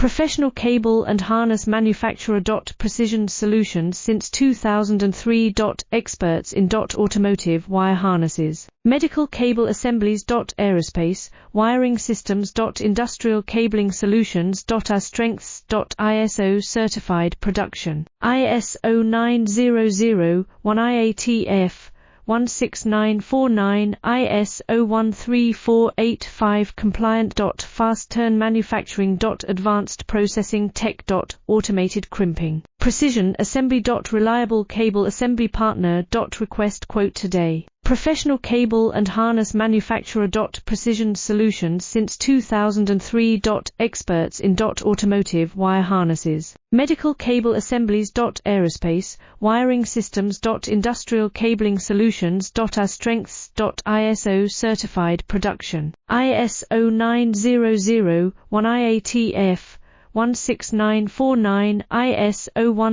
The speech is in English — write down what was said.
Professional cable and harness manufacturer. Precision solutions since 2003. Experts in automotive wire harnesses, medical cable assemblies. Aerospace wiring systems. Industrial cabling solutions. Our strengths. ISO certified production, ISO 9001 IATF 16949, ISO 13485 compliant. Fast turn manufacturing. Advanced processing tech. Automated crimping, precision assembly. Reliable cable assembly partner. Request quote today. Professional cable and harness manufacturer. Precision solutions since 2003. Experts in automotive wire harnesses, medical cable assemblies. Aerospace wiring systems. Industrial cabling solutions. Our strengths. ISO certified production, ISO 9001 IATF 16949, ISO